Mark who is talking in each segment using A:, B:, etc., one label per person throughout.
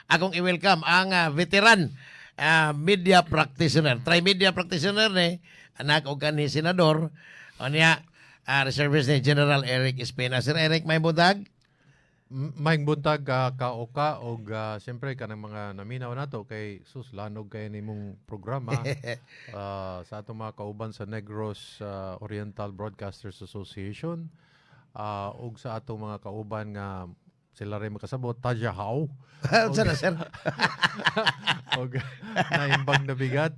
A: akong i-welcome ang veteran media practitioner. Tri-media practitioner ni anak o ni senador o niya reservist ni General Eric Espina. Sir Eric, may budag?
B: Maing buntag kaoka o siyempre kanang mga naminaw nato kay sus lanog kay nimong programa sa atong mga kauban sa Negros Oriental Broadcasters Association ug sa atong mga kauban nga sila rin makasabot Tajahaw
A: Sir, sir.
B: og naimbag na bigat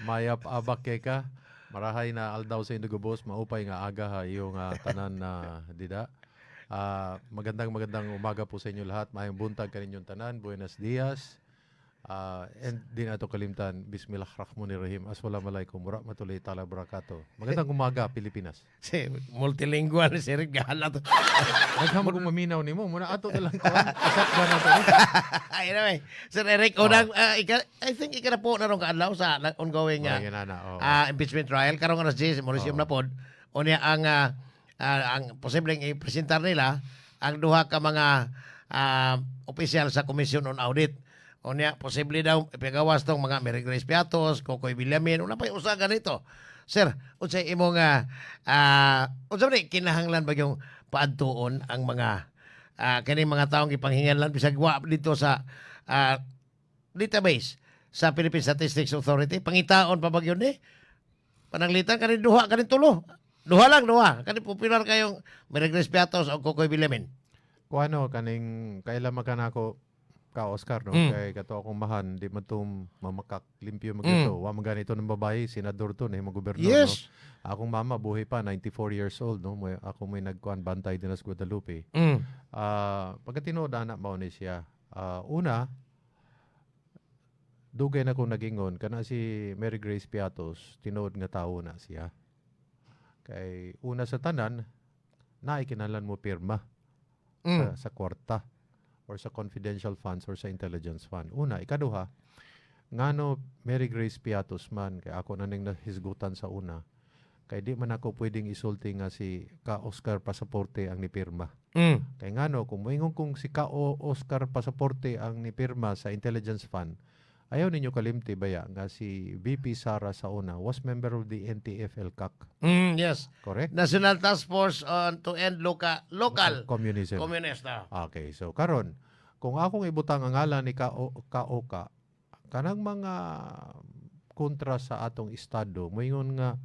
B: mayap abak ka marahay na aldaw sa Indugobos maupay nga aga ha iyong tanan na dida. Magandang umaga po sa inyo lahat. Mayang buntag kaninyong tanan. Buenos dias. And di na ito kalimtan. Bismillahirrahmanirrahim. Assalamualaikum warahmatullahi ta'ala barakatuh. Magandang umaga, Pilipinas.
A: Si multilingual si Eric gahala to.
B: Naghamag kong maminaw ni mo. Muna ato na lang ko. Asap ba na ito?
A: Anyway, Sir Eric, unang, I think ika na po na ron kaadlaw sa ongoing impeachment trial. Karong aras 10, Mauricio na pod. O niya ang posibleng i-presentar nila ang duha ka mga opisyal sa Commission on Audit. O niya, posible daw ipagawas tong mga Mary Grace Piatos, Kokoy Villamin, una pa yung usaga nito. Sir, unsay imong unsa man kinahanglan ba yung paadtuon ang mga kaning mga taong ipanghinganlan bisag wa dito sa database sa Philippine Statistics Authority, pangitaon pa ba yun pananglitan kanin duha kanin tulo. Duha lang, duha. Kani popular kayong Mary Grace Piatos o Kokoy Villamin.
B: Kung ano, kaning kailan makanako ka Oscar no kay kato akong mahan di man tum mamakak limpyo magito wa man ganito ng babae senador to na himong gobernador
A: Yes.
B: no akong mama buhay pa 94 years old no ako may nagkuan bantay din sa Guadalupe pagka tinuod anak mao ni siya una dugay na ko nagingon kana si Mary Grace Piatos tinuod nga tawo na siya kay una sa tanan naikinahanglan mo pirma sa kwarta or sa confidential funds or sa intelligence fund. Una, ikaduha, ngano Mary Grace Piatos man, kay ako na ning nahisgutan sa una, kay di man ako pwedeng isulti nga si Ka Oscar Pasaporte ang nipirma. Kay ngano, kung moingon kung si Ka Oscar Pasaporte ang nipirma sa intelligence fund, ayaw ninyo kalimti baya nga si VP Sara sa una was member of the NTF-ELCAC.
A: Yes.
B: Correct?
A: National Task Force on to End Local
B: Communism.
A: Communist.
B: Okay, so karon kung akong ibutang ang ngalan ni Kaoka, kanang mga kontra sa atong estado, moingon nga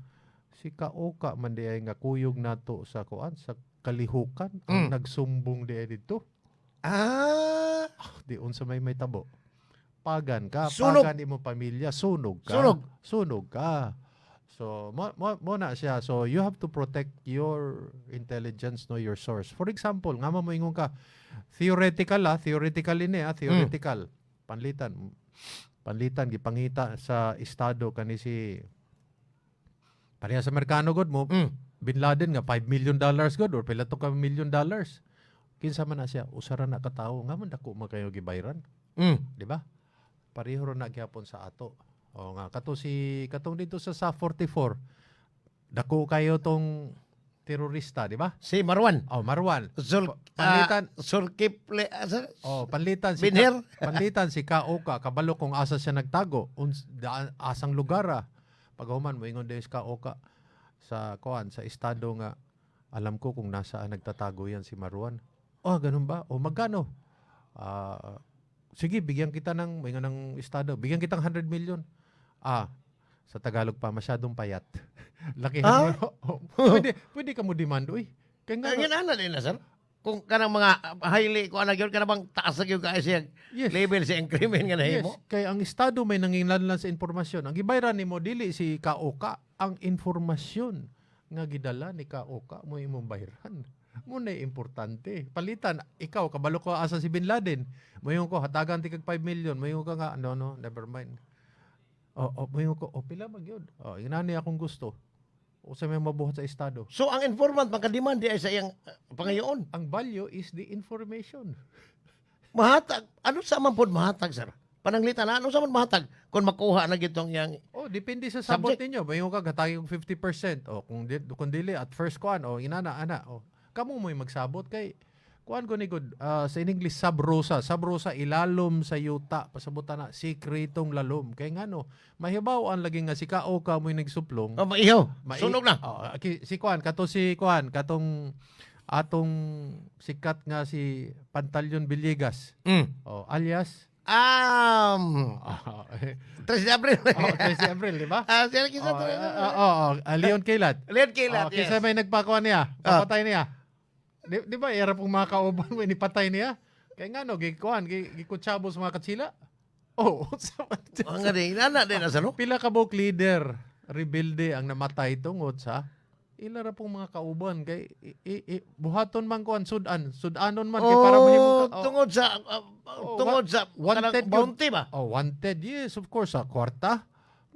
B: si Kaoka man di ay nga kuyog nato sa kuan sa kalihukan ang nagsumbong di ay dito. Di unsa may tabo. Pagan ka,
A: Sunog.
B: pagan imo pamilya, sunog ka. Sunog ka. So, mo na siya. So, you have to protect your intelligence, no, your source. For example, nga mo ingon ka, theoretical. Panlitan, gipangita sa estado kani si pareha sa Amerikano god mo, Bin Laden nga $5 million god or pila to ka $1 million. Kinsa man na siya, usara na ka tawo, nga man dako makayo gibayran. Di ba? Pareho ron na gyapon sa ato. O nga katong dito sa 44. Dako kayo tong terorista, di ba?
A: Si Marwan.
B: Oh, Marwan.
A: Panlitan.
B: Panlitan si
A: Binher.
B: panlitan si Kaoka kabalo kung asa siya nagtago, asang lugar. Paghuman mo ingon des Kaoka sa sa estado nga alam ko kung nasaan nagtatago yan si Marwan. Ganun ba? Magkano? Sige, bigyan kita ng estado. Bigyan kitang 100 million. Sa Tagalog pa, masyadong payat. Laki pwede ka mo demand, uy. Kaya
A: Nga din na, sir. Kung kanang mga highly, kung yun, ka na bang taas na yun ka siya label sa increment nga na mo?
B: Kaya ang estado may nanginlanlan sa informasyon. Ang gibayran ni mo, dili si Kaoka, ang informasyon nga gidala ni Kaoka mo imong bayran. Muna importante. Palitan, ikaw, kabalo ko asa si Bin Laden. Mayon ko, hatagan ti kag 5 million. Mayon ka nga, no, never mind. Mayon ko, pila mag yun. Inani akong gusto. O sa may mabuhat sa estado.
A: So, ang informant, magka-demand di ay sa iyang pangayoon.
B: Ang value is the information.
A: Mahatag. Ano sa man po mahatag, sir? Pananglitan na, ano sa man mahatag? Kung makuha na gitong yang...
B: Depende sa sabot ninyo. Mayon ka, gatagin kong 50%. Kung dili, at first kuan, inana, kamo mo'y magsabot kay kuan ko ni good sa in English sub rosa ilalom sa yuta pasabutan na sikretong lalom kay ngano mahibaw-an lagi nga si kao ka mo nagsuplong
A: Maihaw. Sunog na.
B: si kuan katong atong sikat nga si Pantaleon Villegas alias
A: 3 de Abril.
B: 13 April, di ba?
A: Sila kisa to.
B: Leon Kilat.
A: Leon Kilat, yes.
B: Kisa may nagpakuha niya, papatay niya. Di ba, era pong mga kauban mo, inipatay niya? Kaya nga, no, gikutsabo sa mga katsila.
A: Ang nga din, inana din na sa no?
B: Pila ka buk leader, rebelde ang namatay tungod sa ilara pong mga kauban kay buhaton man kuan sudanon man kay para mahimo
A: tungod sa
B: wanted
A: bounty ba?
B: Wanted, yes, of course, sa kwarta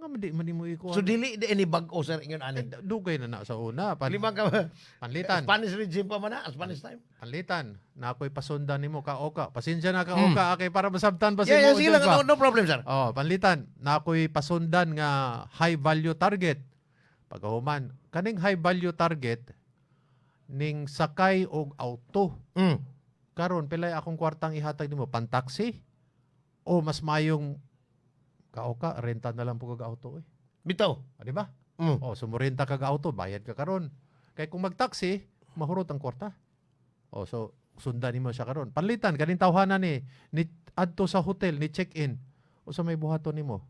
B: nga madi mo ikuha.
A: So dili ni bag-o sir ingon ani.
B: Dugay na sa una.
A: Lima ka
B: panlitan.
A: Spanish regime pa man na, Spanish time.
B: Panlitan. Na ako'y pasundan nimo ka oka. Pasensya na ka oka kay para masabtan pa sa
A: mo. Sige lang, no problem sir.
B: Panlitan. Na ako'y pasundan nga high value target. Pagkahuman, kaning high value target ning sakay og auto. Karon pilay akong kwartang ihatag nimo pan-taxi o mas mayong kaoka renta na lang po kag auto
A: Bitaw,
B: di ba? Sumurenta kag auto, bayad ka karon. Kay kung mag-taxi, mahurot ang kwarta. So sundan nimo siya karon. Panlitan kaning tawhanan ni adto sa hotel ni check-in o sa may buhaton nimo.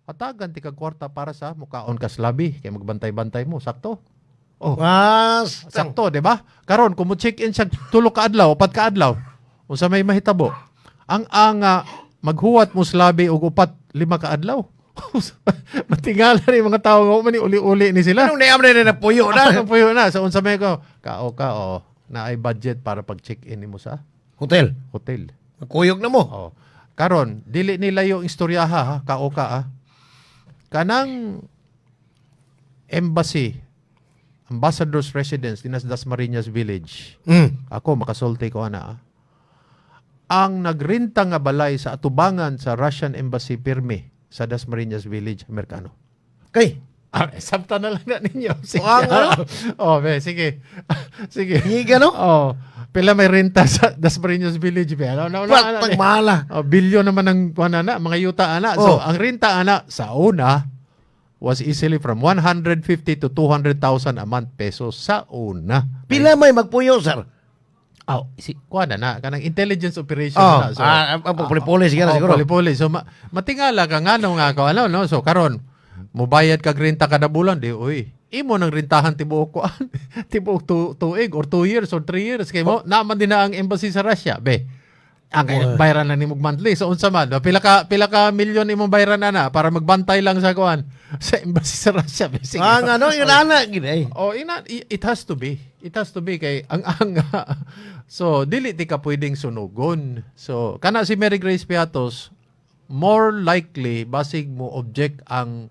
B: Hatagan ti kag kwarta para sa mukaon kas labi kay magbantay-bantay mo, sakto. Sakto, di ba? Karon kung mo check-in siya 3 ka adlaw, 4 ka adlaw, unsa may mahitabo? Ang maghuwat mo sa labi og 4-5 ka adlaw. Matingala ni mga tao nga man uli-uli ni sila.
A: Anong niyam na puyo na?
B: Puyo na. So unsa may ko? Na ay budget para pag check-in nimo sa
A: hotel. Kuyog na mo.
B: Karon, dili nila yung istoryaha ha, kanang embassy, ambassador's residence dinas Dasmariñas Village. Ako makasulti ko ana. Ang nagrinta nga balay sa atubangan sa Russian Embassy pirmi sa Dasmariñas Village, Amerikano.
A: Kay?
B: Sabta na lang na ninyo. Sige. Sige. Sige.
A: Higa, no?
B: Pila may renta sa Dasmariñas Village.
A: Pagmahala.
B: Bilyon naman ang mga yuta, ana. So, ang renta, ana, sa una, was easily from 150 to 200,000 a month pesos sa una.
A: Pila may magpuyo, sir?
B: Kuha na, kanang intelligence operation na. So,
A: polipolis ka na siguro.
B: Polipolis. So, matingala ka nga no? So, karon mubayad kag renta kada bulan, imo nang rentahan tibuok ko, tibuok tuig or 2 years or 3 years. Kay mo, naman din na ang embassy sa Russia, ang bayaran na ni mong monthly. So, unsa man, pila ka milyon imong bayaran na para magbantay lang sa kuan sa embassy sa Russia.
A: Yun ana gid
B: it has to be. It has to be kay so dili ti ka pwedeng sunugon. So kana si Mary Grace Piatos, more likely basig mo object ang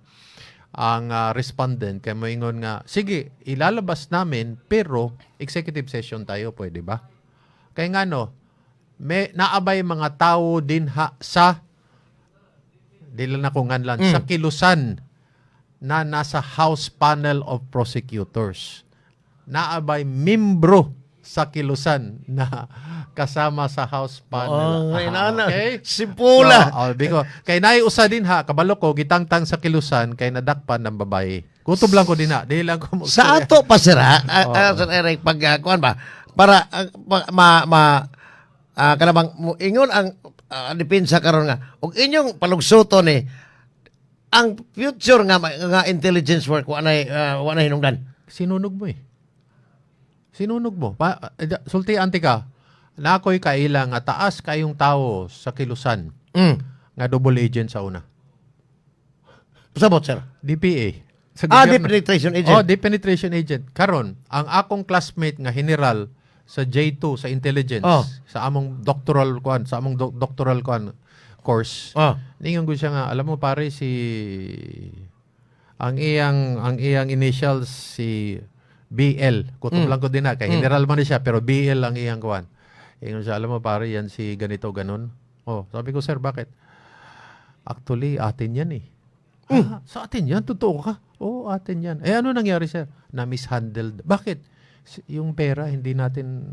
B: respondent kay moingon nga sige ilalabas namin pero executive session tayo, pwede ba? Kay ngano may naabay mga tao din sa dili na ko nganlan sa kilusan na nasa House Panel of Prosecutors. Naabay membro sa kilusan na kasama sa House Panel.
A: Okay? Simpula.
B: Kay naiusa din kabalo ko gitangtang sa kilusan kay nadakpan ng babae. Kutob lang ko din dili lang ko
A: sa ato pa sira Sir Eric pag kuan ba para kanabang ingon ang depensa karon nga ug inyong palugsuton ang future nga intelligence work wa na hinungdan.
B: Sinunog mo sulti anti ka na ako'y kaila nga taas kayong tao sa kilusan nga double agent sa una.
A: Pasabot sir?
B: DPA.
A: Deep penetration agent.
B: Deep penetration agent. Karon ang akong classmate nga general sa J2 sa intelligence sa among doctoral course. Ningon ko siya nga alam mo pare ang iyang initials si BL. Kutob lang ko din kay general man siya pero BL ang iyang kuan. Ingon siya alam mo pare yan si ganito ganon. Sabi ko sir bakit? Actually atin yan sa atin yan totoo ka? Atin yan. Ano nangyari sir? Na mishandled. Bakit? Yung pera hindi natin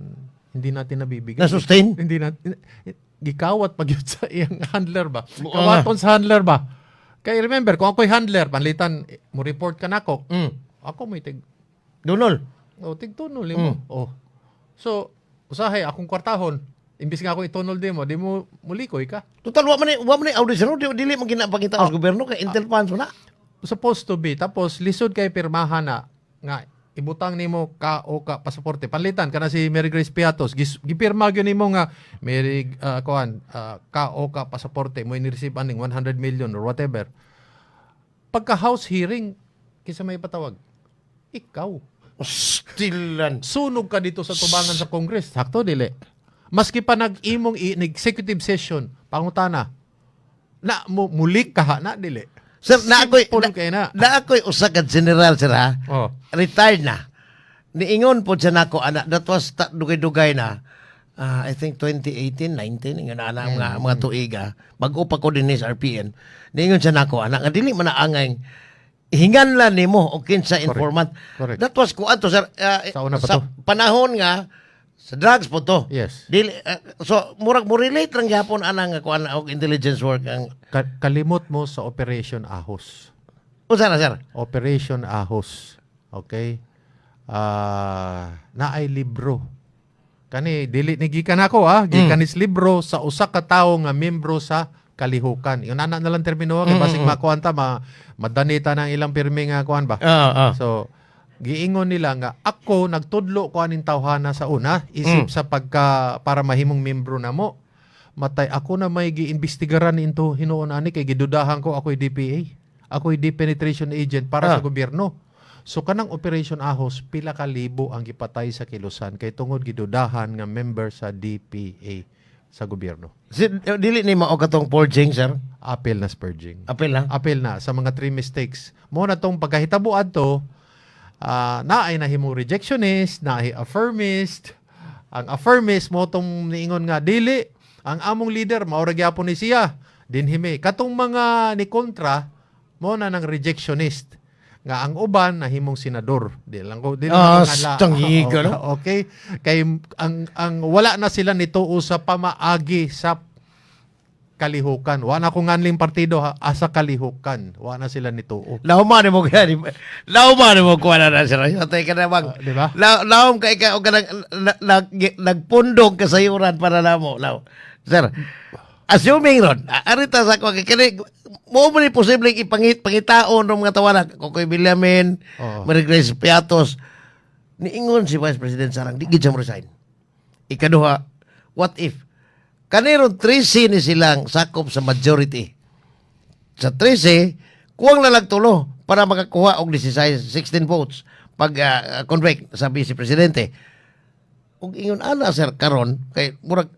B: Hindi natin nabibigay.
A: Na-sustain?
B: Hindi natin gikawat pag yun sa iyang handler ba?
A: Oo
B: Kawaton sa handler ba? Kaya remember, kung ako'y handler, panlitan, mo report ka na ako, ako may
A: Dunol.
B: tigtunol mo. So, usahay, akong kwartahon, imbis nga ako itunol di mo mulikoy ka.
A: Total, wa man ni audition, dili man ginapakita sa gobyerno, kay Intel funds na.
B: Supposed to be. Tapos, lisod kay pirmahan na, nga, ibutang nimo ka o ka pasaporte. Panlitan, ka na si Mary Grace Piatos, gipirma yun nimo nga, Mary, ka o ka pasaporte, mo in-receive aning 100 million or whatever. Pagka house hearing, kisa may patawag, ikaw.
A: Stilan.
B: Sunog ka dito sa tubangan sa Congress. Sakto, dili. Maski pa nag-imong executive session, pangutana, na mulik ka ha, na dili.
A: Sir, na ako'y usa ka general, sir, ha? Retired na. Niingon po siya nako, anak, that was dugay-dugay na. I think 2018, 19, yung mga tuiga. Bago pa ko din sa RPN. Niingon siya nako, anak, nga dili man naangay hingan lang nimo o kinsa informant.
B: Correct.
A: That was kuan to, sir.
B: Sa una pa
A: sa
B: to.
A: panahon nga, sa drugs po to.
B: Yes.
A: Dili, so, murag mo relate lang yapon anang nga kuan og intelligence work ang
B: Kalimot mo sa Operation Ahos.
A: Usa na, sir?
B: Operation Ahos. Okay? Naay libro. Kani, dili ni gikan ako, Gikanis libro sa usa ka tawo nga membro sa kalihukan. Yung na lang termino, kay basig makuanta, madanita ng ilang pirmi nga kuan ba? So, giingon nila nga, ako nagtudlo ko aning tawhana sa una, isip sa para mahimong membro na mo. Matay, ako na may giimbestigaran into hinuon ani, kay gidudahan ko ako'y DPA. Ako'y deep penetration agent para sa gobyerno. So, kanang Operation Ahos, pila ka libo ang gipatay sa Kilusan, kay tungod gidudahan nga member sa DPA sa gobyerno.
A: Dili ni mao katong forging, sir?
B: Appeal na spurging.
A: Appeal lang?
B: Appeal na sa mga 3 mistakes. Mo na tong pagkahitabuan to, na ay nahimo rejectionist, na ay affirmist. Ang affirmist mo tong niingon nga dili ang among leader maura gyapon ni siya dinhimi. Katong mga ni kontra mo na ng rejectionist nga ang uban nahimong senador. Di lang
A: tanghiga, no?
B: Okay? Kay ang wala na sila nituo sa pamaagi sa kalihukan. Wa na ko nganling partido asa kalihukan. Wa na sila nituo.
A: Lauman mo gani. Lauman mo kuha na sir. Tay ka na bang.
B: Di ba?
A: Laom kay ka og nagpundong kasayuran para namo. Sir, assuming ron, arita sa ko kay mo ni posibleng pangitaon ng mga tawanan. Kokoy Villamin, Mary Grace Piatos. Niingon si Vice President Sarang, di gid siya resign. Ikaduha, what if? Kaniron 13 ni silang sakop sa majority. Sa 13, kuwang nalagtulo para makakuha og 16 votes pag convict sa Vice Presidente. Ug ingon ana sir karon kay murag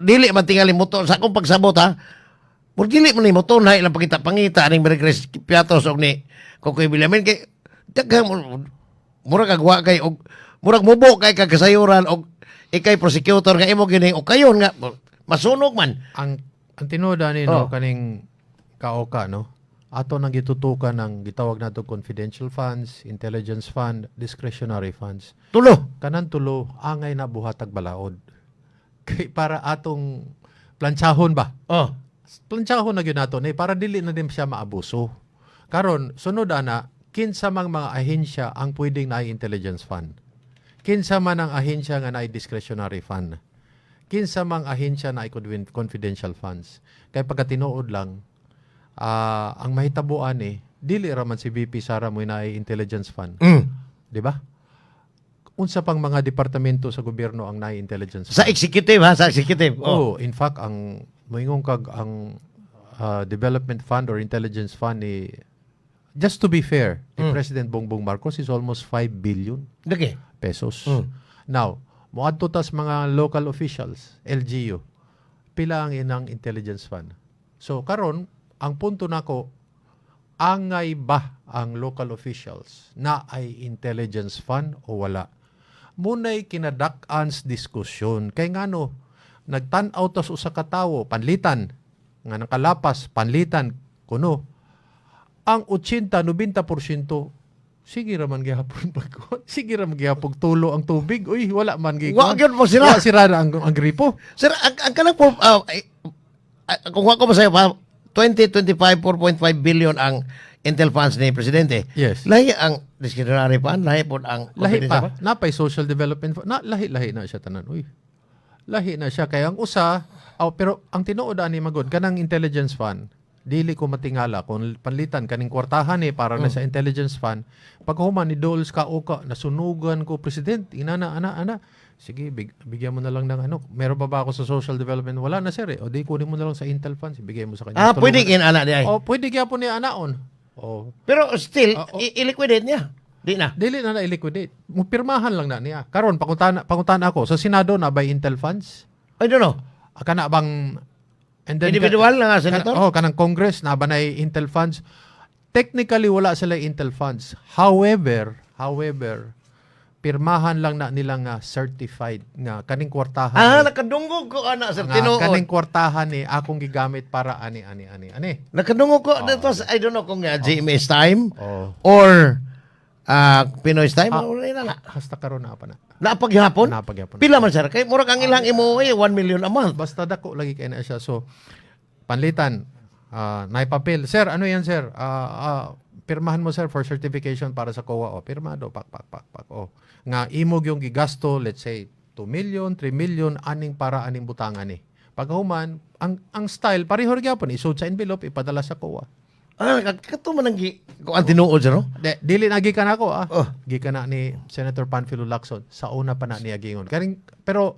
A: dili man tingali moton sa akong pagsabot ha. Murag dili man ni moton ha ilang pangita ning Mary Grace Piatos og ni Kokoy Villamin kay daghang murag agwa kay og murag mubo kay kasayuran og ikay prosecutor nga imo gining o kayon nga masunog man.
B: Ang tinuod ani no kaning kaoka no. Ato nang gitutukan ng gitawag nato confidential funds, intelligence fund, discretionary funds.
A: Tulo.
B: Kanan tulo angay na buhatag balaod. Kay para atong planchahon ba? Planchahon na gyud nato ni para dili na din siya maabuso. Karon sunod ana kinsa mang mga ahensya ang pwedeng naay intelligence fund. Kinsa man ang ahensya nga naay discretionary fund. Kinsa mang ahensya na ay confidential funds. Kay pagkatinuod lang, ang mahitabuan dili raman si VP Sara mo naay intelligence fund. Di ba? Unsa pang mga departamento sa gobyerno ang naay intelligence fund?
A: Sa executive ha, sa executive.
B: In fact, ang moingon kag ang development fund or intelligence fund just to be fair, ni President Bongbong Marcos is almost 5 billion.
A: Dagi.
B: Pesos. Now, moadto tas mga local officials, LGU, pila ang inang intelligence fund. So karon, ang punto nako, angay ba ang local officials na ay intelligence fund o wala? Munay kinadak-ans diskusyon kay ngano nagtan-aw tas usa ka tawo panlitan nga nakalapas panlitan kuno ang 80-90% sige raman gihapon pagkuhan. Sige raman gihapon tulo ang tubig. Uy, wala man
A: Wa
B: gikuhan.
A: gyud mo sira.
B: Wala sira na ang gripo.
A: Sir, ang kanang kung ako masayo pa 2025 4.5 billion ang Intel funds ni presidente.
B: Yes.
A: Lahi ang discretionary fund, lahi po ang
B: Lahi
A: confidential
B: pa. Napay social development fund. Lahi na siya tanan. Uy. Lahi na siya. Kaya ang usa, pero ang tinuod ani magod, kanang intelligence fund, dili ko matingala kung panlitan kaning kwartahan para na sa intelligence fund. Pag human ni Dols ka nasunugan ko president, ana. Sige, bigyan mo na lang ng ano. Meron pa ba ako sa social development? Wala na sir eh. O di kunin mo na lang sa Intel funds, ibigay mo sa kanya.
A: pwede kin ana di ay.
B: Pwede kaya po niya anaon.
A: Pero still i-liquidate niya. Di na.
B: Dili na i-liquidate. Pirmahan lang na niya. Karon panguntahan ako sa Senado na by Intel funds.
A: I don't know.
B: Kana bang
A: Individual na nga senator.
B: Kanang Congress na ba na Intel funds. Technically wala sila Intel funds. However, pirmahan lang na nila nga certified nga kaning kwartahan.
A: Nakadungog ko ana sir
B: nga
A: tinuod.
B: kaning kwartahan akong gigamit para ani.
A: Nakadungog ko dito I don't know kung GMS time
B: Oh.
A: or Pinoy's time or na.
B: Hasta karon na pa na.
A: Napaghapon?
B: Napaghapon.
A: Pila man sir? Kay murag ang ilang imo 1 million a month.
B: Basta dako lagi kay na siya. So panlitan naipapil. Sir, ano yan sir? Pirmahan mo sir for certification para sa COA. Pirmado pak. Nga imog yung gigasto, let's say 2 million, 3 million aning para aning butangan ni. Paghuman, ang style pareho ra gyapon isud sa envelope ipadala sa COA.
A: Kato man ang kung ang tinuod sir no?
B: Dili na gikan ako gikan na ni Senator Panfilo Lacson sa una pa na niya gingon. Pero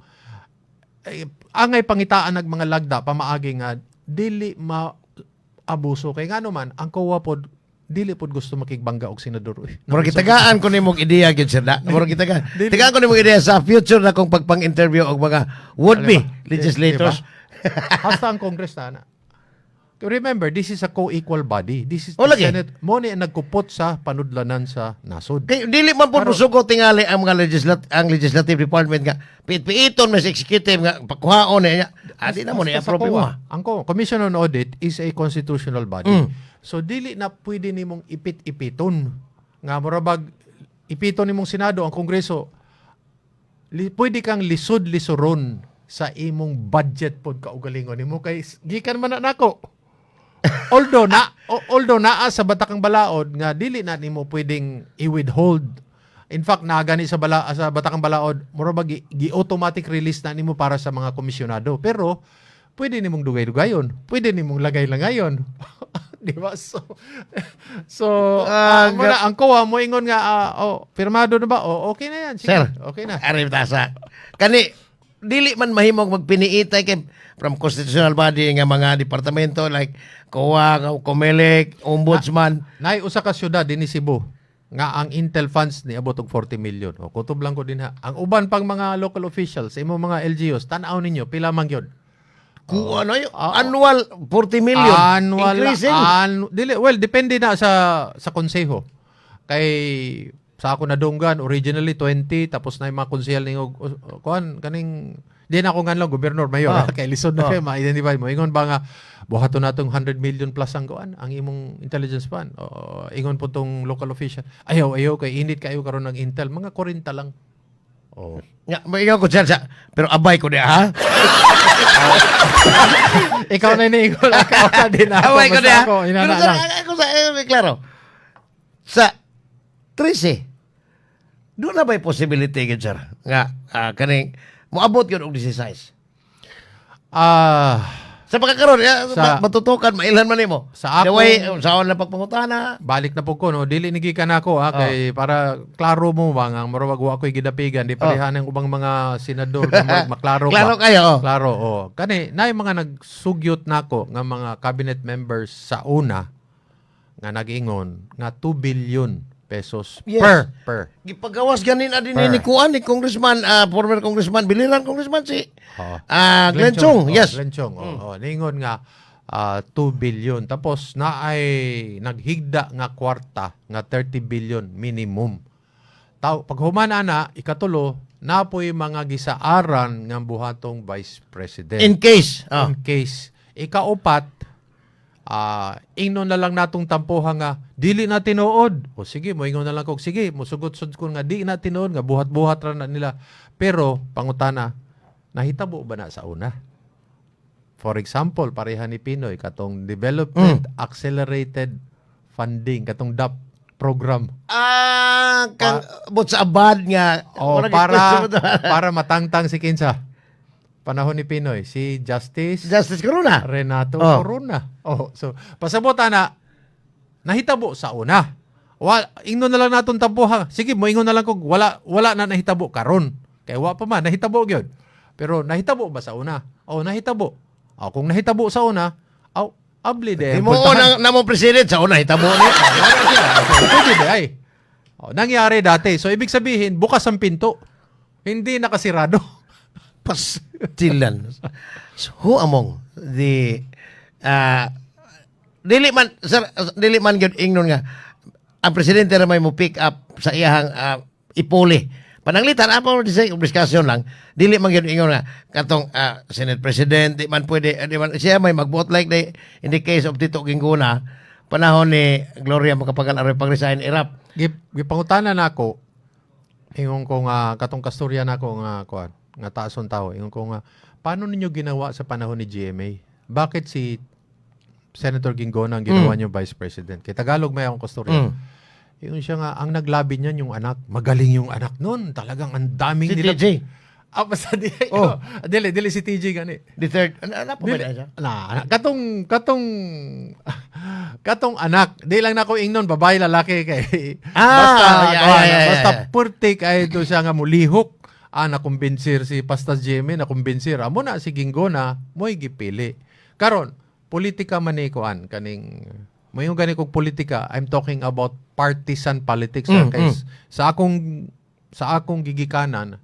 B: angay pangitaan nag mga lagda pamaagi nga dili maabuso kay ngano man ang COA pod dili pod gusto makigbangga og senador.
A: Murag gitagaan ko nimong ideya gyud sir na. Murag tigaan ko nimong ideya sa future na kung pagpang-interview og mga would-be legislators.
B: Hasta ang Congress na. Remember, this is a co-equal body. This is
A: lagi.
B: Senate. Mo ni ang nagkupot sa panudlanan sa nasod.
A: Kay dili man pud musugo tingali ang mga legislative department nga piiton mas executive nga pakuhaon niya. Di na mo ni approve mo.
B: Ang Commission on Audit is a constitutional body. So dili na pwede nimong ipit-ipiton nga murabag ipiton nimong Senado ang Kongreso. Pwede kang lisod-lisoron sa imong budget pod kaugalingon nimo kay gikan man na nako. although na sa Batakang Balaod nga dili na nimo pwedeng i-withhold. In fact, nagani sa Batakang Balaod, murabag gi-automatic release na nimo para sa mga komisyonado. Pero pwede nimong dugay-dugayon, pwede nimong lagay-langayon. Di ba? So ang COA mo ingon nga pirmado na ba? Okay na yan. Sige,
A: Sir,
B: okay na.
A: Arif tasa. Kani dili man mahimong magpiniitay kay from constitutional body nga mga departamento like COA, COMELEC, Ombudsman.
B: Nay usa ka syudad dinhi Cebu nga ang Intel funds ni abot og 40 million. Kutob lang ko din ha. Ang uban pang mga local officials, imo mga LGUs, tan-aw ninyo pila man gyud.
A: Ano yun? Annual 40 million.
B: Annual
A: increasing.
B: Depende na sa konseho. Kay sa ako nadunggan originally 20 tapos na yung mga konsehal ning kaning di na ako nganlang gobernador mayor kay lisod na kay ma-identify mo ingon ba nga buhaton natong 100 million plus ang imong intelligence fund ingon po tong local official ayaw kay init kayo karon ng Intel mga 40 lang
A: nga maingon ko siya pero abay ko diha ha.
B: Ikaw na ni Igor ikaw na din
A: Abay ko diha.
B: ako inana lang
A: Ako sa klaro. Sa 13 doon na ba'y possibility gid sir nga kaning moabot yun og 16 sa pagkakaroon matutukan mailan man nimo
B: sa ako
A: sa na pagpangutana
B: balik na po ko no dili nigikan ako kay para klaro mo ba nga murag wa ko'y gidapigan di pareha ng ubang mga senador nga maklaro pa
A: klaro kayo
B: klaro kani nay mga nagsugyot nako nga mga cabinet members sa una nga nag-ingon nga 2 billion pesos per.
A: Gipagawas ganin adin ni kuan ni congressman former congressman biliran congressman si Glenn Chong. Yes.
B: Glenn Chong. Ningon nga 2 billion tapos naay naghigda nga kwarta nga 30 billion minimum. Pag humana na ikatulo napoy mga gisaaran nga buhatong vice president.
A: In case.
B: In case ikaupat ingnon na lang natong tampuhan nga dili na tinuod. O sige, moingon na lang kog sige, musugot-sud ko nga di na tinuod nga buhat-buhat ra na nila. Pero pangutana, nahitabo ba na sa una? For example, pareha ni Pinoy katong Development Accelerated Funding, katong DAP program.
A: But sa abad nga.
B: Para matangtang si kinsa. Panahon ni Pinoy, si Justice
A: Corona.
B: Renato Corona. So pasabot na nahitabo sa una. Ingnon na lang naton tampuha. Sige, moingon na lang kog wala na nahitabo karon. Kay wa pa man nahitabo gyud. Pero nahitabo ba sa una? Nahitabo. Kung nahitabo sa una, abli de.
A: Imo na mo president sa una hitabo ni.
B: Pwede ba ay? Nangyari dati. So ibig sabihin, bukas ang pinto. Hindi nakasirado.
A: Pastilan. So, who among the dili man gyud ingnon nga ang presidente ra may mo pick up sa iyahang ipuli. Pananglitan mo discussion lang, dili man gyud ingon nga katong Senate President di man pwede siya may mag-vote like in the case of Tito Gingguna panahon ni Gloria Macapagal aron pag-resign irap.
B: Gipangutana nako ingon ko nga katong kasturya nako nga taason tao ingon ko nga paano ninyo ginawa sa panahon ni GMA? Bakit si Senator Gingguna ang ginawa niyo Vice President? Kay Tagalog may akong kasturya. Yung siya nga, ang naglabi niyan yung anak. Magaling yung anak nun. Talagang ang daming
A: Si
B: nila.
A: TJ.
B: Basta dili si TJ gani.
A: The third. Ano pa ba na siya?
B: Katong anak. Di lang na ko ingnon, babae, lalaki. Kay, basta purti kay ito siya nga mulihok. Nakumbinsir si Pastas Jimmy, nakumbinsir. Amo na si Gingguna, mo'y gipili. Karon, politika manikuan kaning mayong gani kog politika, I'm talking about partisan politics. Guys. Sa akong gigikanan,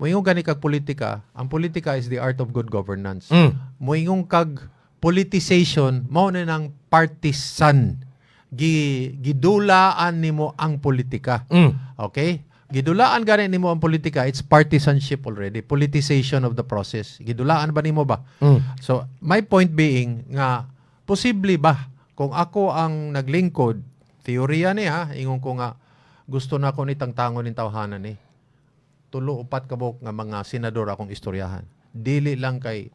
B: mayong gani kag politika, ang politika is the art of good governance. Mayong kag politicization, mao na ng partisan. Gidulaan nimo ang politika. Okay? Gidulaan gani nimo ang politika, it's partisanship already. Politicization of the process. Gidulaan ba nimo ba? So, my point being nga posible ba kung ako ang naglingkod, teorya niya, ingon ko nga, gusto na ako ni tangtangon ng tawhanan ni. Tulo, upat kabok nga mga senador akong istoryahan. Dili lang kay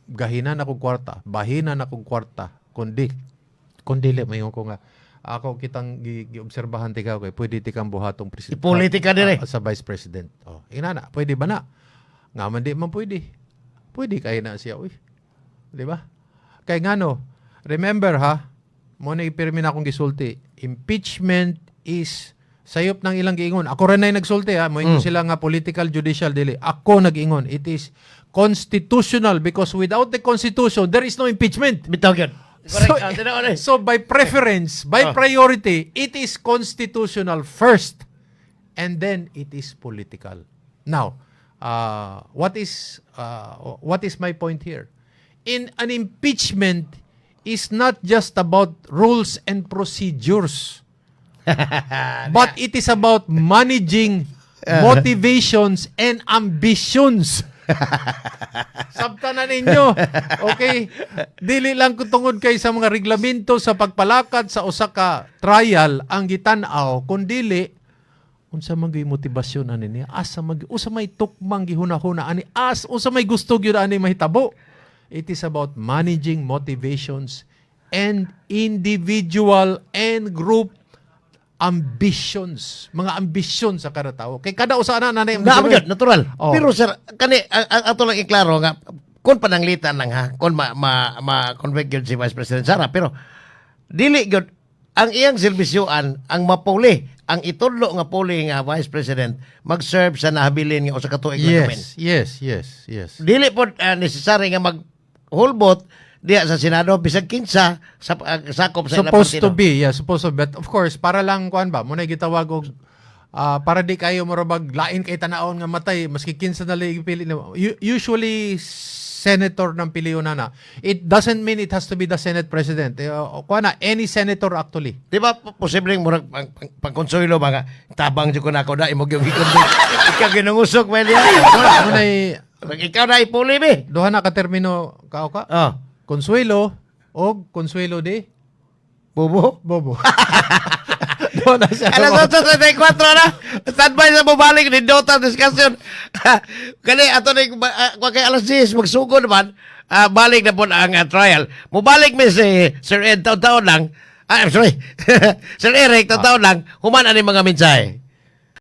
B: gahinan akong kwarta, bahinan akong kwarta, kundi may ko nga, ako kitang giobserbahan tikaw kay pwede tikang buhatong president.
A: Ipolitika dire.
B: Sa vice president. Inana, pwede ba na? Nga man di man pwede. Pwede kay na siya, uy. Di ba? Kay ngano, remember muna ipirmin akong gisulti. Impeachment is sayop ng ilang giingon. Ako rin ay nagsulti Moingon sila nga political judicial dili. Ako nag-ingon. It is constitutional because without the constitution, there is no impeachment.
A: Bitaw gyud.
B: So by preference, by priority, it is constitutional first and then it is political. Now, what is my point here? In an impeachment is not just about rules and procedures, but it is about managing motivations and ambitions. Sabtanan ninyo. Okay? Dili lang ko tungod kay sa mga reglamento sa pagpalakad sa usa ka trial ang gitan-aw, kundili unsa man gyud motibasyon ani asa usa may tukmang gihunahuna ani usa may gusto gyud ani mahitabo. It is about managing motivations and individual and group ambitions. Mga ambisyon sa kada tawo. Kay kada usa na nanay
A: ambisyon. Natural. Pero sir, kani ato lang iklaro nga kun pananglitan lang kun ma-convict gyud si Vice President Sara, pero dili gyud ang iyang serbisyoan ang mapuli, ang itudlo nga puli nga Vice President mag-serve sa nahabilin nga usa ka tuig na gamin.
B: Yes.
A: Dili po necessary nga hulbot diya sa Senado bisag kinsa sa sakop sa
B: supposed to be. But of course para lang kuan ba muna gitawag og para di kayo morabag lain kay tanaon nga matay maski kinsa na lang pili. Usually senator ng piliunan na. It doesn't mean it has to be the Senate President. Kuan na any senator actually.
A: Di ba posibleng murag pangkonsuelo ba nga tabang jud ko nako da imo gyud i-convict. Ikaw ginungusok man diya.
B: Munay
A: ikaw na ipuli be.
B: Duha na ka termino ka. Consuelo, O Consuelo de
A: Bubo.
B: Bobo. Doon na siya.
A: Alas 8:34 na. Standby na bumalik ni Dota discussion. Kani ato na kay alas 10 magsugo naman. Balik na po ang trial. Mubalik mi si Sir Ed taon-taon lang. I'm sorry. Sir Eric taon-taon lang. Human ani mga mensahe.